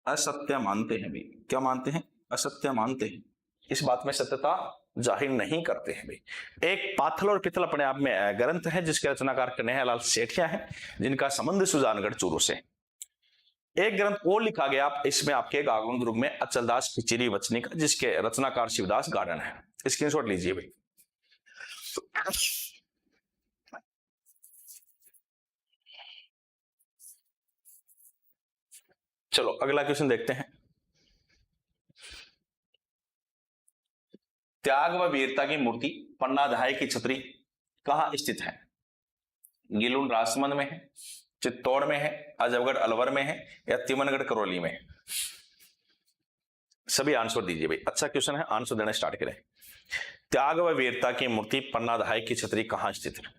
असत्य मानते हैं भी। क्या मानते हैं? असत्य मानते हैं। इस बात में सत्यता जाहिर नहीं करते हैं भाई। एक पाथल और पिथल अपने आप में ग्रंथ है, जिसके रचनाकार कन्हैयालाल सेठिया हैं, जिनका संबंध सुजानगढ़ चूरू से। एक ग्रंथ और लिखा गया इसमें आपके गागुन दुर्ग में अचलदास खिचड़ी वचनी का, जिसके रचनाकार शिवदास गार्डन है। स्क्रीनशॉट लीजिए भाई। चलो अगला क्वेश्चन देखते हैं। त्याग व वीरता की मूर्ति पन्नाधाय की छतरी कहां स्थित है? गिलुन राजसमंद में है, चित्तौड़ में है, अजबगढ़ अलवर में है, या तिमनगढ़ करौली में है? सभी आंसर दीजिए भाई। अच्छा क्वेश्चन है, आंसर देना स्टार्ट करें। त्याग व वीरता की मूर्ति पन्नाधाय की छतरी कहां स्थित है?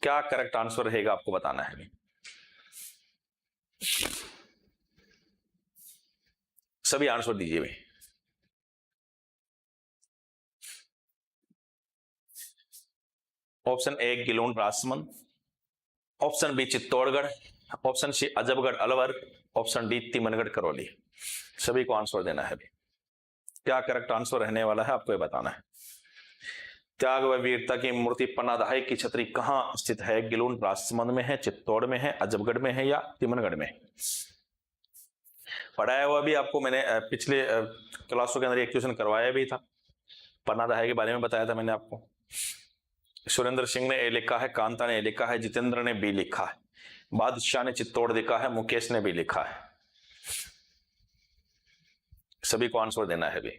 क्या करेक्ट आंसर रहेगा आपको बताना है। सभी आंसर दीजिए भाई। ऑप्शन ए गिलोन Rajsamand, option B Chittorgarh, option C Ajabgarh Alwar, option D Timangarh Karauli. सभी को आंसर देना है भाई। क्या करेक्ट आंसर रहने वाला है आपको ये बताना है। त्याग व वीरता की मूर्ति पन्नाधाय की छतरी कहां स्थित है? गिलोन राजसमंद में है, चित्तौड़ में है, अजबगढ़ में है, या तिमनगढ़ में? पढ़ाया हुआ भी आपको मैंने पिछले क्लासों के अंदर एक क्वेश्चन करवाया भी था, पन्नाधाय के बारे में बताया था मैंने आपको। सुरेंद्र सिंह ने ए लिखा है, कांता ने ए लिखा है, जितेंद्र ने बी लिखा है, बादशाह ने चित्तौड़ लिखा है, मुकेश ने भी लिखा है। सभी को आंसर देना है भी।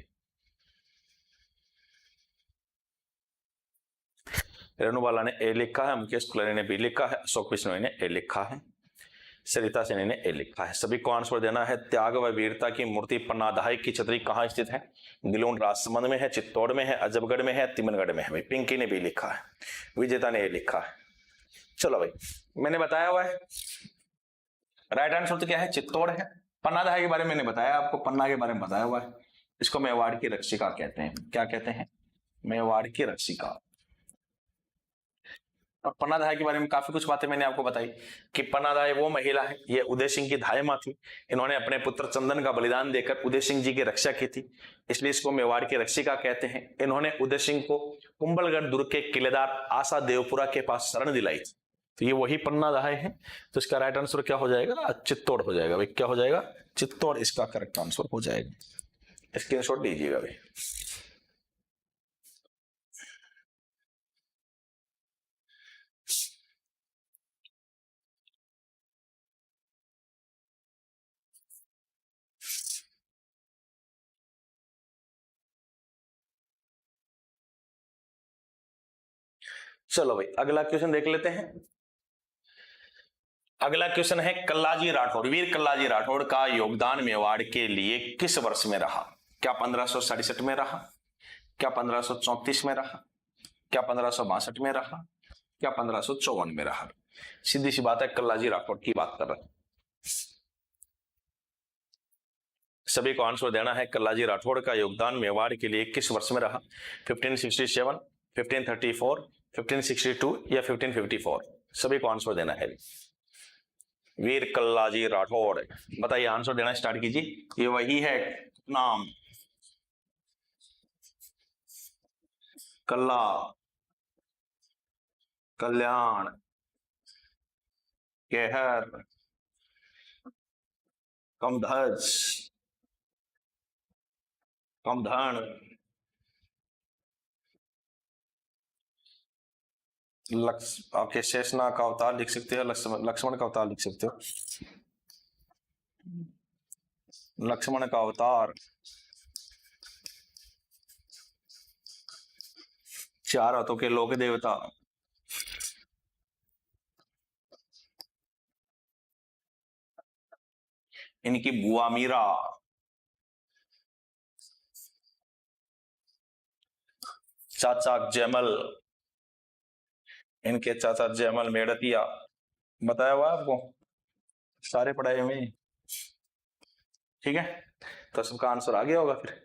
रेणुबाला ने ए लिखा है, मुकेश कुलरे ने बी लिखा है, अशोक बिश्नोई ने ए लिखा है, सरिता सेनी ने ए लिखा है। सभी को आंसर देना है। त्याग व वीरता की मूर्ति पन्नाधाय की छतरी कहां स्थित है? गिलोन राजसमंद में है, चित्तौड़ में है, अजबगढ़ में है, तिमनगढ़ में है। भाई पिंकी ने भी लिखा है, विजेता ने ए लिखा है। चलो भाई, मैंने बताया हुआ है राइट आंसर तो क्या है? चित्तौड़ है। पन्नाधाय के बारे में मैंने बताया आपको, पन्ना के बारे में बताया हुआ है। इसको मेवाड़ की रक्षिका कहते हैं। क्या कहते हैं? मेवाड़ की रक्षिका। और पन्नाधाय के बारे में काफी कुछ बातें मैंने आपको बताई कि पन्नाधाय वो महिला है, ये उदय सिंह की धाय मां थी। इन्होंने अपने पुत्र चंदन का बलिदान देकर उदय सिंह जी की रक्षा की थी, इसलिए इसको मेवाड़ की रक्षिका कहते हैं। इन्होंने उदय सिंह को कुंभलगढ़ दुर्ग के किलेदार आशा देवपुरा के पास शरण दिलाई थी, तो ये वही पन्नाधाय है। तो इसका राइट आंसर क्या हो जाएगा? चित्तौड़ हो जाएगा भाई। क्या हो जाएगा? चित्तौड़ इसका करेक्ट आंसर हो जाएगा। स्क्रीनशॉट लीजिएगा भाई। चलो भाई अगला क्वेश्चन देख लेते हैं। अगला क्वेश्चन है, कल्लाजी राठौड़, वीर कल्लाजी राठौड़ का योगदान मेवाड़ के लिए किस वर्ष में रहा? क्या 1567 में रहा? क्या 1534 में रहा? क्या 1562 में रहा? क्या 1554 में रहा? सीधी सी बात है, कल्लाजी राठौड़ की बात कर रहे हैं। सभी को आंसर देना है। कल्लाजी राठौड़ का योगदान मेवाड़ के लिए किस वर्ष में रहा? 1567, 1534, 1562 या 1554? सभी को आंसर देना है। वीर कल्लाजी राठौड़, बताइए, आंसर देना स्टार्ट कीजिए। ये वही है नाम, कल्ला, कल्याण, केहर, कमध्वज, कमधन, आपके शेषनाग का अवतार लिख सकते हो, लक्ष्मण का अवतार लिख सकते हो। लक्ष्मण का अवतार, चार हाथों के लोक देवता, इनकी बुआ मीरा, चाचा जयमल, इनके चाचा जयमल मेड़तिया। बताया हुआ आपको, सारे पढ़ाए हुए। ठीक है, तो सबका आंसर आ गया होगा फिर।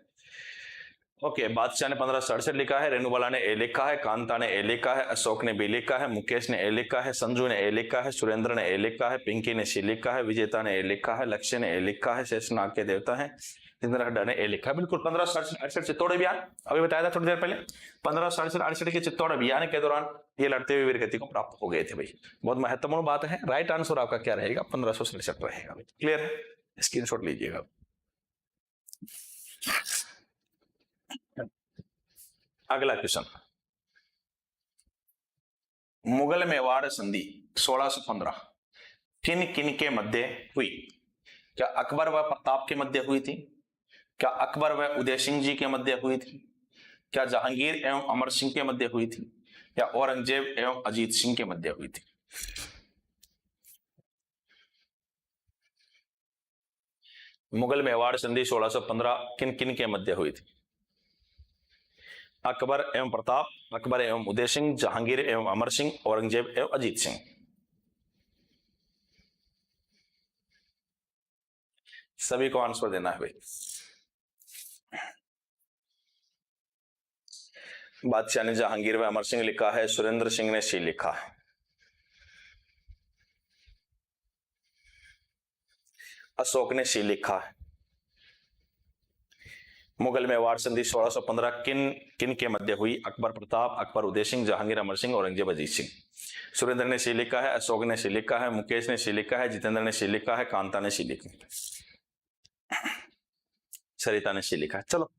ओके, बादशाह ने 1567 लिखा है, रेणुबाला ने ए लिखा है, कांता ने ए लिखा है, अशोक ने बी लिखा है, मुकेश ने ए लिखा है, संजू ने ए लिखा है, सुरेंद्र ने ए लिखा है, पिंकी ने सी लिखा है, विजेता ने ए लिखा है, लक्ष्य ने ए लिखा है, शेषनाग के देवता है, जितेंद्र हड्डा ने ए लिखा, बिल्कुल 1568 चित्तौड़ अभियान, अभी बताया था थोड़ी देर पहले, 1568 के चित्तौड़ अभियान के दौरान ये लड़ते हुए वीरगति को प्राप्त हो गए थे भाई। बहुत महत्वपूर्ण बात है। राइट आंसर आपका क्या रहेगा? 1567 रहेगा। क्लियर है? स्क्रीनशॉट लीजिएगा। अगला क्वेश्चन, मुगल मेवाड़ संधि 1615 किन किन के मध्य हुई? क्या अकबर व प्रताप के मध्य हुई थी? क्या अकबर व उदय सिंह जी के मध्य हुई थी? क्या जहांगीर एवं अमर सिंह के मध्य हुई थी? या औरंगजेब एवं अजीत सिंह के मध्य हुई थी? मुगल मेवाड़ संधि 1615 किन किन के मध्य हुई थी? अकबर एवं प्रताप, अकबर एवं उदय सिंह, जहांगीर एवं अमर सिंह, औरंगजेब एवं अजीत सिंह। सभी को आंसर देना है भाई। बादशाह ने जहांगीर व अमर सिंह लिखा है, सुरेंद्र सिंह ने सी लिखा है, अशोक ने सी लिखा है। मुगल मेवाड़ संधि 1615 किन किन के मध्य हुई? अकबर प्रताप, अकबर उदय सिंह, जहांगीर अमर सिंह, औरंगजेब अजीत सिंह। सुरेंद्र ने सी लिखा है, अशोक ने सी लिखा है, मुकेश ने सी लिखा है, जितेंद्र ने सी लिखा है, कांता ने सी लिखा है, सरिता ने सी लिखा है। चलो,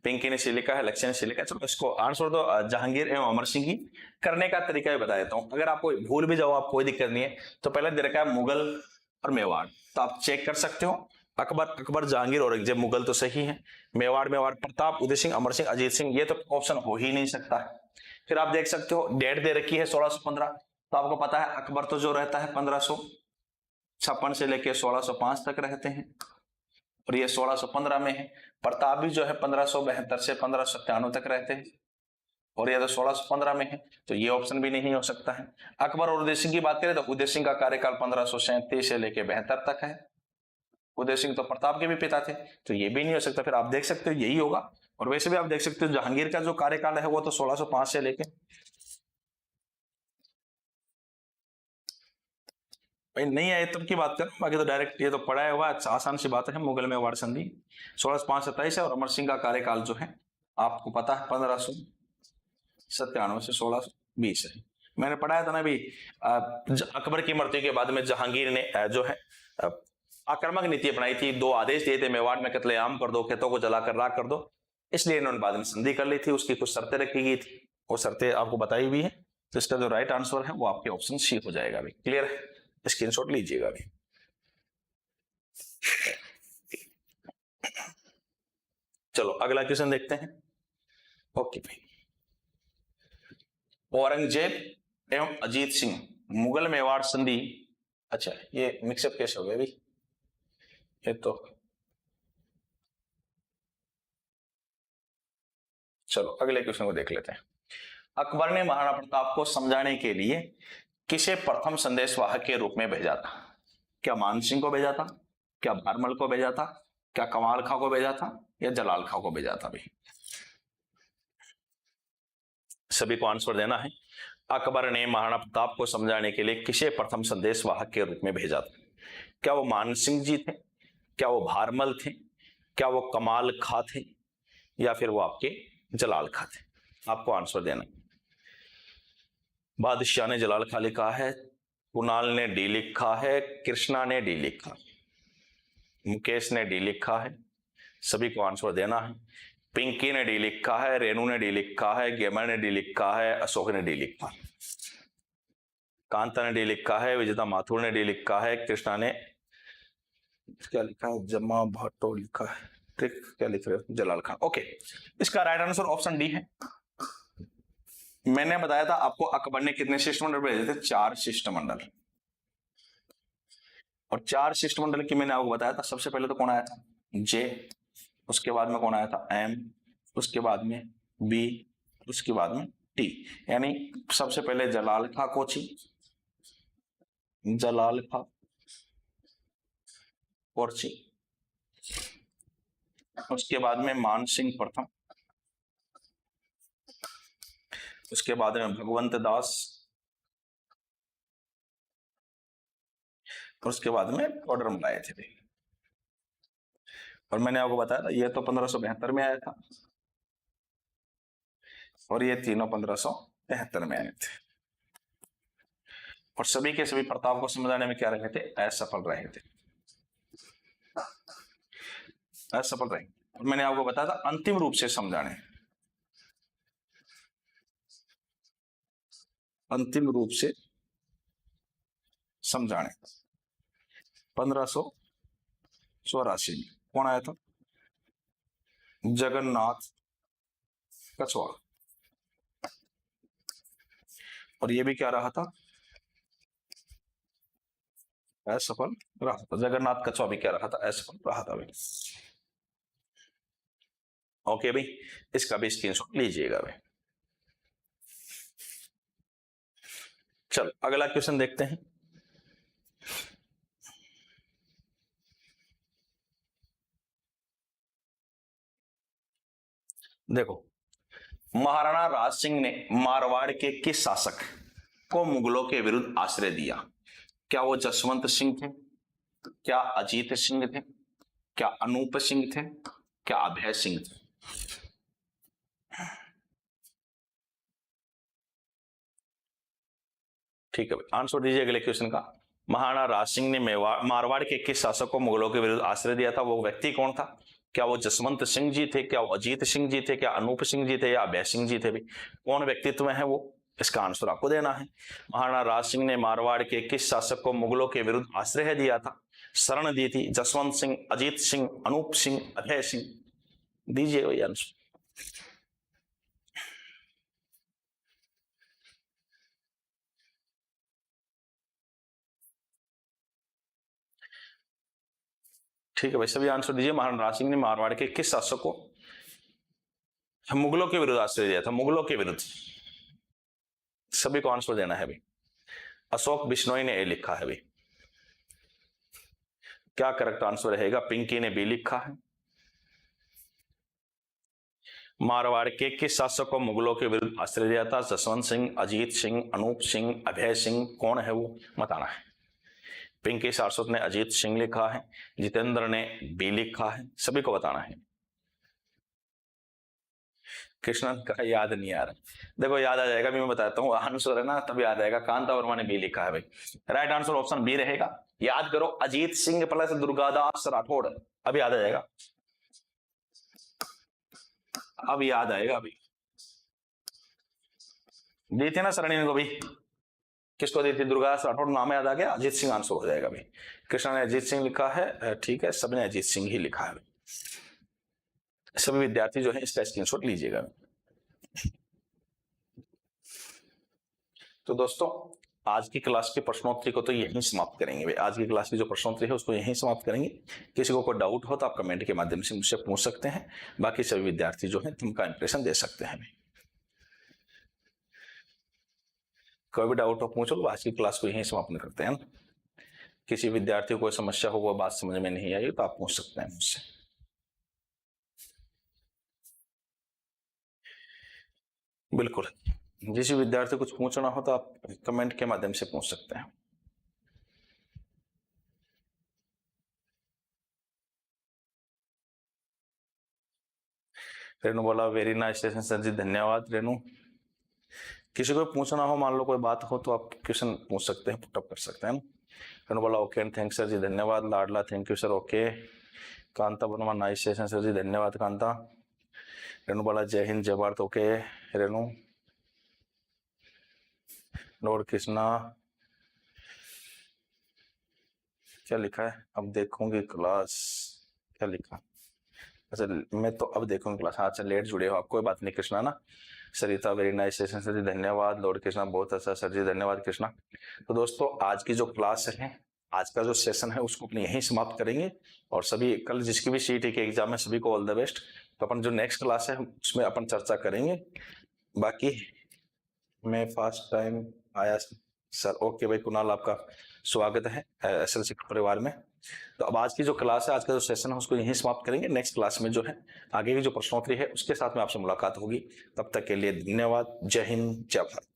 पिंकी ने सी लिखा है, लक्ष्य ने सी लिखा है। चलो इसको आंसर दो जहांगीर एवं अमर सिंह की। करने का तरीका भी बता देता हूं, अगर आपको भूल भी जाओ, आप कोई दिक्कत नहीं है। तो पहले दे रखा है मुगल और मेवाड़, तो आप चेक कर सकते हो। अकबर, जहांगीर, औरंगजेब, मुगल तो सही है। मेवाड़ प्रताप, उदय सिंह, अमर सिंह, अजीत सिंह, ये तो ऑप्शन हो ही नहीं सकता है। फिर आप देख सकते हो डेट दे रखी है 1615, तो आपको पता है अकबर तो जो रहता है 1556 से लेके 1605 तक रहते हैं, और ये 1615 में है। प्रताप भी जो है 1572 से 1597 तक रहते हैं, और ये तो 1615 में है, तो ये ऑप्शन भी नहीं हो सकता है। अकबर और उदय सिंह की बात करें तो उदय सिंह का कार्यकाल 1537 से लेके 72 तक है। उदय सिंह तो प्रताप के भी पिता थे, तो ये भी नहीं हो सकता। फिर आप देख सकते हो यही होगा। और वैसे भी आप देख सकते हो जहांगीर का जो कार्यकाल है वो तो 1605 से लेके, भाई नहीं आए तब की बात कर, बाकी तो डायरेक्ट ये तो पढ़ा हुआ, आसान सी बात है। मुगल मेवाड़ संधि 1605-27 है, और अमर सिंह का कार्यकाल जो है आपको पता है 1597 से 1620 है। मैंने पढ़ाया था ना भी, अकबर की मृत्यु के बाद में जहांगीर ने जो है आक्रामक नीति अपनाई थी। 2 आदेश दिए थे, मेवाड़ में कत्लेआम कर दो, खेतों को जलाकर राख कर दो, इसलिए इन्होंने बाद में संधि कर ली थी। उसकी कुछ शर्तें रखी गई थी, वो शर्तें आपको बताई हुई है। तो इसका जो राइट आंसर है वो आपके ऑप्शन सी हो जाएगा। अभी क्लियर है? स्क्रीनशॉट लीजिएगा अभी। चलो अगला क्वेश्चन देखते हैं। ओके भाई, औरंगजेब एवं अजीत सिंह मुगल मेवाड़ संधि, अच्छा ये मिक्सअप कैसे हो गया भाई? ये तो चलो अगले क्वेश्चन को देख लेते हैं। अकबर ने महाराणा प्रताप को समझाने के लिए किसे प्रथम संदेशवाहक के रूप में भेजा था? क्या मान सिंह को भेजा था? क्या भारमल को भेजा था? क्या कमाल खां को भेजा था? या जलाल खां को भेजा था? भाई सभी को आंसर देना है। अकबर ने महाराणा प्रताप को समझाने के लिए किसे प्रथम संदेशवाहक के रूप में भेजा था? क्या वो मान सिंह जी थे? क्या वो भारमल थे? क्या वो कमाल खां थे? या फिर वो आपके जलाल खां थे? आपको आंसर देना। बादशाह ने जलाल खां लिखा है, कुणाल ने डी लिखा है, कृष्णा ने डी लिखा, मुकेश ने डी लिखा है। सभी को आंसर देना है। पिंकी ने डी लिखा है, रेनू ने डी लिखा है, गेमर ने डी लिखा है, अशोक ने डी लिखा है, कांता ने डी लिखा है, विजेता माथुर ने डी लिखा है, कृष्णा ने क्या लिखा है, जमा भट्टो लिखा है, ठीक क्या लिख रहे हो, जलाल खां। ओके, इसका राइट आंसर ऑप्शन डी है। मैंने बताया था आपको अकबर ने कितने शिष्टमंडल भेजे थे? 4 शिष्टमंडल। और 4 शिष्टमंडल की मैंने आपको बताया था। सबसे पहले तो कौन आया था? जे, उसके बाद में कौन आया था? एम, उसके बाद में बी, उसके बाद में टी। यानी सबसे पहले जलाल खां कोची, जलाल खां कोची, उसके बाद में मान सिंह प्रथम, उसके बाद में भगवंत दास, और उसके बाद में ऑर्डर मंगाए थे। और मैंने आपको बताया था ये तो 1572 में आया था और ये तीनों 1573 में आए थे। और सभी के सभी प्रताप को समझाने में क्या रहे थे? असफल रहे थे, असफल रहे। और मैंने आपको बताया था अंतिम रूप से समझाने, अंतिम रूप से समझाने 1584 में कौन आया था? जगन्नाथ कछवा। और ये भी क्या रहा था? असफल रहा था। जगन्नाथ कछवा भी क्या रहा था? असफल रहा था भाई। ओके भाई, इसका भी स्क्रीनशॉट लीजिएगा भाई। चलो अगला क्वेश्चन देखते हैं। देखो, महाराणा राज सिंह ने मारवाड़ के किस शासक को मुगलों के विरुद्ध आश्रय दिया? क्या वो जसवंत सिंह थे? क्या अजीत सिंह थे? क्या अनूप सिंह थे? क्या अभय सिंह थे? ठीक है भाई, आंसर दीजिए अगले क्वेश्चन का। महाराणा राज सिंह ने मारवाड़ के किस शासक को मुगलों के विरुद्ध आश्रय दिया था? वो व्यक्ति कौन था? क्या वो जसवंत सिंह जी थे? क्या वो अजीत सिंह जी थे? क्या अनूप सिंह जी थे? या अभय सिंह जी थे? भी कौन व्यक्तित्व है वो? इसका आंसर आपको देना है। महाराणा राज सिंह ने मारवाड़ के किस शासक को मुगलों के विरुद्ध आश्रय दिया था? शरण दी थी? जसवंत सिंह, अजीत सिंह, अनूप सिंह, अभय सिंह? दीजिए वही आंसर। ठीक है भाई, सभी आंसर दीजिए। महाराणा राज सिंह ने मारवाड़ के किस शासक को मुगलों के विरुद्ध आश्रय दिया था? मुगलों के विरुद्ध। सभी को आंसर देना है भाई। अशोक बिश्नोई ने ए लिखा है भाई। क्या करेक्ट आंसर रहेगा? पिंकी ने बी लिखा है। मारवाड़ के किस शासक को मुगलों के विरुद्ध आश्रय दिया था? जसवंत सिंह, अजीत सिंह, अनूप सिंह, अभय सिंह? कौन है वो बताना है। पिंकी सारस्वत ने अजीत सिंह लिखा है, जितेंद्र ने बी लिखा है, सभी को बताना है। कृष्णन का याद नहीं आ रहा। देखो याद आ जाएगा, मैं बताता हूँ आंसर है ना, तब याद आएगा। कांता वर्मा ने बी लिखा है भाई। राइट आंसर ऑप्शन बी रहेगा। याद करो, अजीत सिंह प्लस दुर्गादास राठौड़। अब याद आ जाएगा, अब याद आएगा। अभी दी थी ना सरणी को भी, किसको दी थी? दुर्गादास राठौड़। नाम याद आ गया, अजीत सिंह आंसर हो जाएगा भाई। कृष्णा ने अजीत सिंह लिखा है, ठीक है, सबने अजीत सिंह ही लिखा है। सभी विद्यार्थी जो है इसका स्क्रीनशॉट लीजिएगा। तो दोस्तों आज की क्लास की प्रश्नोत्तरी को तो यहीं समाप्त करेंगे भाई। आज की क्लास की जो प्रश्नोत्तरी है उसको यहीं समाप्त करेंगे। किसी को कोई डाउट हो तो आप कमेंट के माध्यम से मुझसे पूछ सकते हैं। बाकी सभी विद्यार्थी जो है उनका इंप्रेशन दे सकते हैं। कोई भी डाउट हो पूछ लो। आज की क्लास को यहीं समाप्त करते हैं। किसी विद्यार्थी को कोई समस्या हो, वो बात समझ में नहीं आई तो आप पूछ सकते हैं मुझसे। बिल्कुल, जिस विद्यार्थी को कुछ पूछना हो तो आप कमेंट के माध्यम से पूछ सकते हैं। रेनू बोला very nice session sir ji, धन्यवाद रेनू। किसी को पूछना हो, मान लो कोई बात हो तो आप क्वेश्चन पूछ सकते हैं, पुटअप कर सकते हैं। रेनू बोला okay and thanks sir ji, धन्यवाद। Ladla thank you sir, okay. Kanta Verma nice session sir ji, धन्यवाद कांता। रेनू बोला जय हिंद जय भारत, ओके रेनू। लॉर्ड कृष्णा क्या लिखा है? अब देखूंगी क्लास, क्या लिखा? अच्छा मैं तो अब देखूंगी क्लास। हाँ अच्छा, लेट जुड़े हो आप, कोई बात नहीं कृष्णा ना। सरिता very nice session sir ji, धन्यवाद। लॉर्ड कृष्णा बहुत अच्छा सर जी, धन्यवाद कृष्णा। तो दोस्तों आज की जो क्लास है, आज का जो सेशन है उसको अपने यहीं समाप्त करेंगे। और सभी कल जिसकी भी सीईटी के एग्जाम है सभी को ऑल द बेस्ट। तो अपन जो नेक्स्ट क्लास है उसमें अपन चर्चा करेंगे। बाकी मैं फर्स्ट टाइम आया सर, ओके भाई। कुणाल आपका स्वागत है एसएलसी परिवार में। तो अब आज की जो क्लास है, आज का जो सेशन है उसको यहीं समाप्त करेंगे। नेक्स्ट क्लास में जो है आगे की जो प्रश्नोत्तरी है उसके साथ में आपसे मुलाकात होगी। तब तक के लिए धन्यवाद। जय हिंद जय भारत।